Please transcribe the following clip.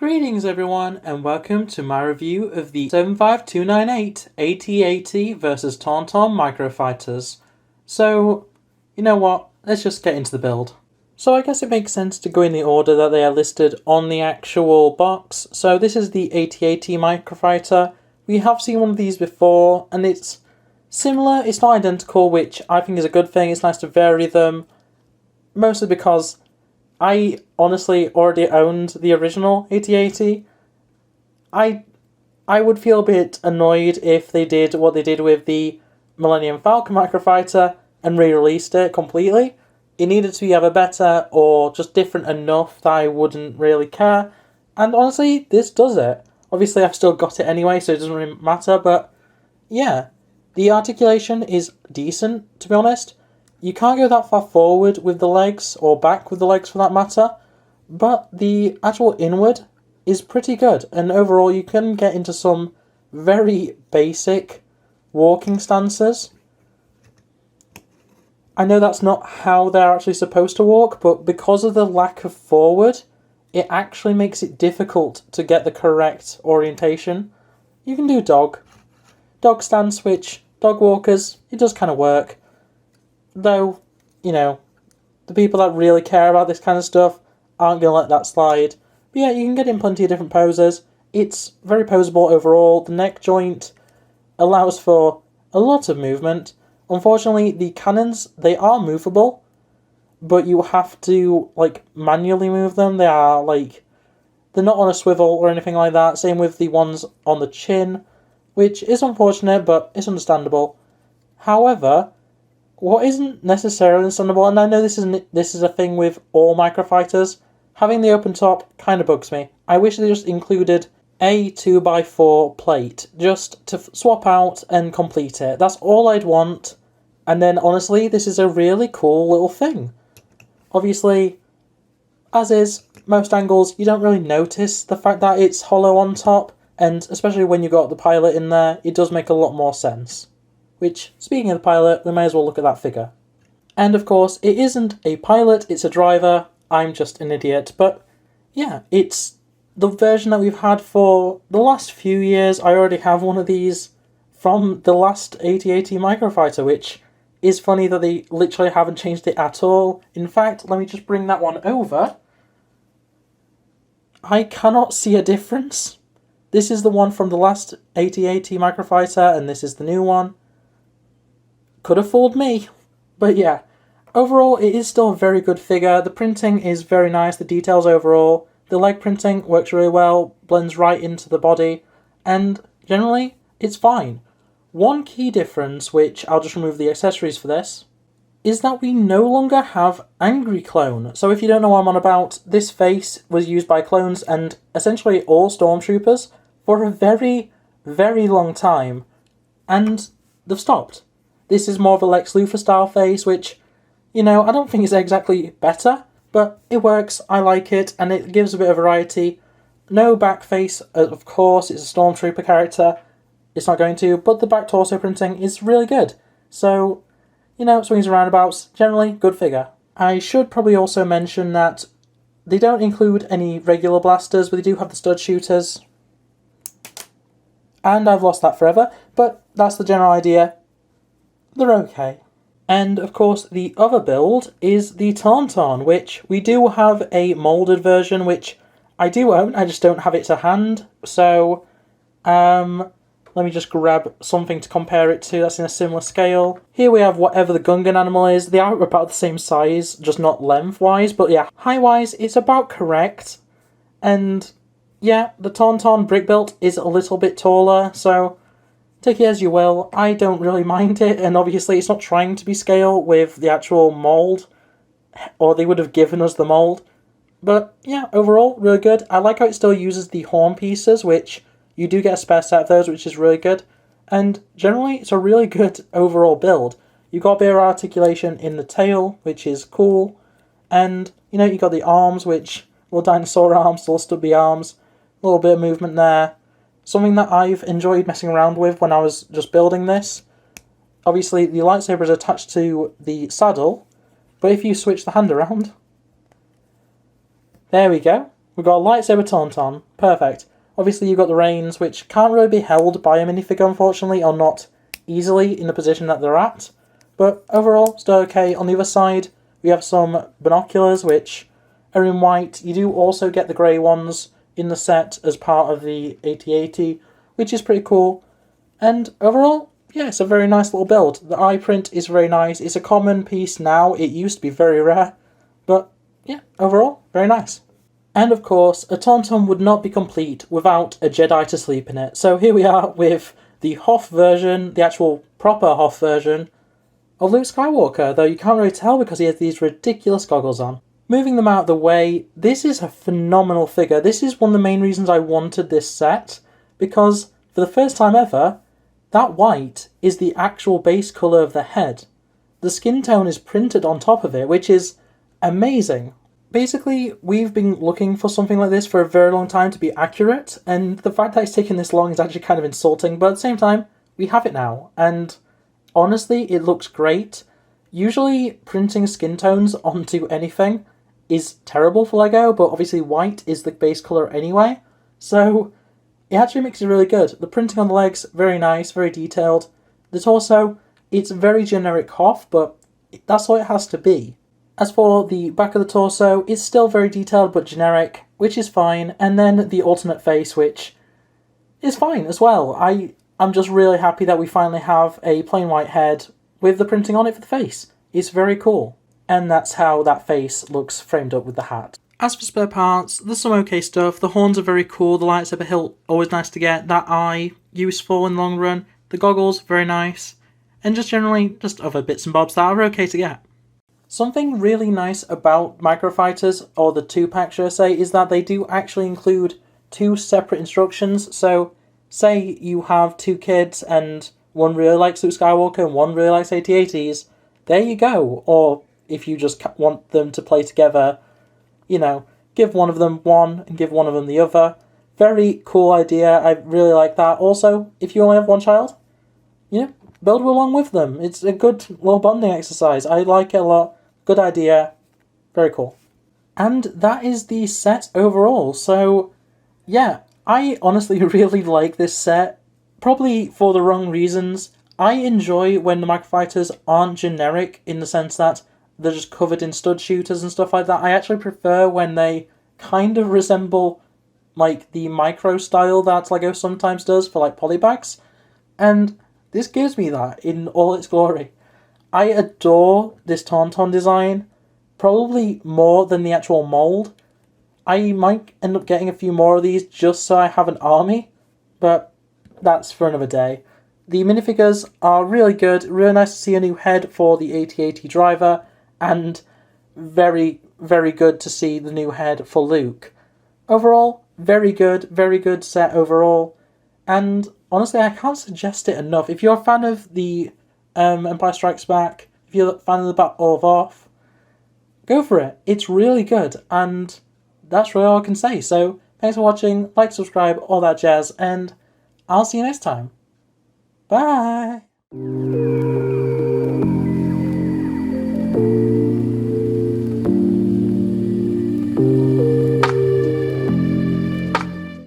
Greetings everyone, and welcome to my review of the 75298 AT-AT vs Tauntaun Microfighters. So, you know what, let's just get into the build. So I guess it makes sense to go in the order that they are listed on the actual box. So this is the AT-AT Microfighter. We have seen one of these before, and it's similar, it's not identical, which I think is a good thing. It's nice to vary them, mostly because I honestly already owned the original AT-AT. I would feel a bit annoyed if they did what they did with the Millennium Falcon Microfighter and re-released it completely. It needed to be either better or just different enough that I wouldn't really care. And honestly, this does it. Obviously, I've still got it anyway, so it doesn't really matter, but yeah. The articulation is decent, to be honest. You can't go that far forward with the legs, or back with the legs for that matter, but the actual inward is pretty good, and overall you can get into some very basic walking stances. I know that's not how they're actually supposed to walk, but because of the lack of forward, it actually makes it difficult to get the correct orientation. You can do dog stance, which, dog walkers, it does kind of work. Though, you know, the people that really care about this kind of stuff aren't going to let that slide. But yeah, you can get in plenty of different poses. It's very poseable overall. The neck joint allows for a lot of movement. Unfortunately, the cannons, they are movable, but you have to, manually move them. They are, they're not on a swivel or anything like that. Same with the ones on the chin, which is unfortunate, but it's understandable. However, what isn't necessarily understandable, and I know this is a thing with all microfighters, having the open top kind of bugs me. I wish they just included a 2x4 plate, just to swap out and complete it. That's all I'd want, and then honestly, this is a really cool little thing. Obviously, as is most angles, you don't really notice the fact that it's hollow on top, and especially when you've got the pilot in there, it does make a lot more sense. Which, speaking of the pilot, we may as well look at that figure. And of course, it isn't a pilot, it's a driver. I'm just an idiot. But yeah, it's the version that we've had for the last few years. I already have one of these from the last AT-AT Microfighter, which is funny that they literally haven't changed it at all. In fact, let me just bring that one over. I cannot see a difference. This is the one from the last AT-AT Microfighter, and this is the new one. Could have fooled me. But yeah, overall it is still a very good figure. The printing is very nice, the details overall. The leg printing works really well, blends right into the body, and generally it's fine. One key difference, which I'll just remove the accessories for this, is that we no longer have Angry Clone. So if you don't know what I'm on about, this face was used by clones and essentially all stormtroopers for a very, very long time, and they've stopped. This is more of a Lex Luthor style face, which, you know, I don't think is exactly better, but it works, I like it, and it gives a bit of variety. No back face, of course, it's a Stormtrooper character, it's not going to, but the back torso printing is really good. So, you know, swings and roundabouts, generally, good figure. I should probably also mention that they don't include any regular blasters, but they do have the stud shooters. And I've lost that forever, but that's the general idea. They're okay. And of course the other build is the Tauntaun, which we do have a moulded version, which I do own, I just don't have it to hand. So, let me just grab something to compare it to that's in a similar scale. Here we have whatever the Gungan animal is. They are about the same size, just not length-wise, but yeah, height-wise it's about correct. And yeah, the Tauntaun brick built is a little bit taller, so take it as you will. I don't really mind it, and obviously it's not trying to be scale with the actual mould, or they would have given us the mould. But yeah, overall, really good. I like how it still uses the horn pieces, which you do get a spare set of those, which is really good. And generally, it's a really good overall build. You've got a bit of articulation in the tail, which is cool. And, you know, you got the arms, which, little dinosaur arms, little stubby arms, a little bit of movement there. Something that I've enjoyed messing around with when I was just building this. Obviously, the lightsaber is attached to the saddle, but if you switch the hand around, there we go. We've got a lightsaber Tauntaun, perfect. Obviously you've got the reins, which can't really be held by a minifigure unfortunately, or not easily in the position that they're at. But overall, still okay. On the other side, we have some binoculars, which are in white. You do also get the grey ones in the set as part of the AT-AT, which is pretty cool. And overall, yeah, it's a very nice little build. The eye print is very nice. It's a common piece now. It used to be very rare. But yeah, overall, very nice. And of course, a Tauntaun would not be complete without a Jedi to sleep in it. So here we are with the Hoth version, the actual proper Hoth version of Luke Skywalker, though you can't really tell because he has these ridiculous goggles on. Moving them out of the way, this is a phenomenal figure. This is one of the main reasons I wanted this set, because for the first time ever, that white is the actual base colour of the head. The skin tone is printed on top of it, which is amazing. Basically, we've been looking for something like this for a very long time to be accurate, and the fact that it's taken this long is actually kind of insulting, but at the same time, we have it now, and honestly, it looks great. Usually, printing skin tones onto anything is terrible for LEGO, but obviously white is the base colour anyway, so it actually makes it really good. The printing on the legs, very nice, very detailed. The torso, it's very generic Hoth, but that's all it has to be. As for the back of the torso, it's still very detailed but generic, which is fine, and then the alternate face, which is fine as well. I'm just really happy that we finally have a plain white head with the printing on it for the face. It's very cool, and that's how that face looks framed up with the hat. As for spare parts, there's some okay stuff. The horns are very cool, the lightsaber hilt, always nice to get, that eye, useful in the long run, the goggles, very nice, and just generally, just other bits and bobs that are okay to get. Something really nice about Microfighters, or the 2-pack should I say, is that they do actually include 2 separate instructions. So, say you have 2 kids and one really likes Luke Skywalker and one really likes AT-ATs, there you go. Or if you just want them to play together, you know, give one of them one and give one of them the other. Very cool idea, I really like that. Also, if you only have one child, you know, build along with them. It's a good little bonding exercise. I like it a lot. Good idea. Very cool. And that is the set overall. So, yeah, I honestly really like this set. Probably for the wrong reasons. I enjoy when the Microfighters aren't generic in the sense that they're just covered in stud shooters and stuff like that. I actually prefer when they kind of resemble like the micro style that LEGO sometimes does for like polybags. And this gives me that in all its glory. I adore this Tauntaun design, probably more than the actual mould. I might end up getting a few more of these just so I have an army, but that's for another day. The minifigures are really good, really nice to see a new head for the AT-AT driver, and very, very good to see the new head for Luke. Overall, very good set overall, and honestly I can't suggest it enough. If you're a fan of the Empire Strikes Back, if you're a fan of the Battle of Hoth, go for it. It's really good, and that's really all I can say. So, thanks for watching, like, subscribe, all that jazz, and I'll see you next time. Bye!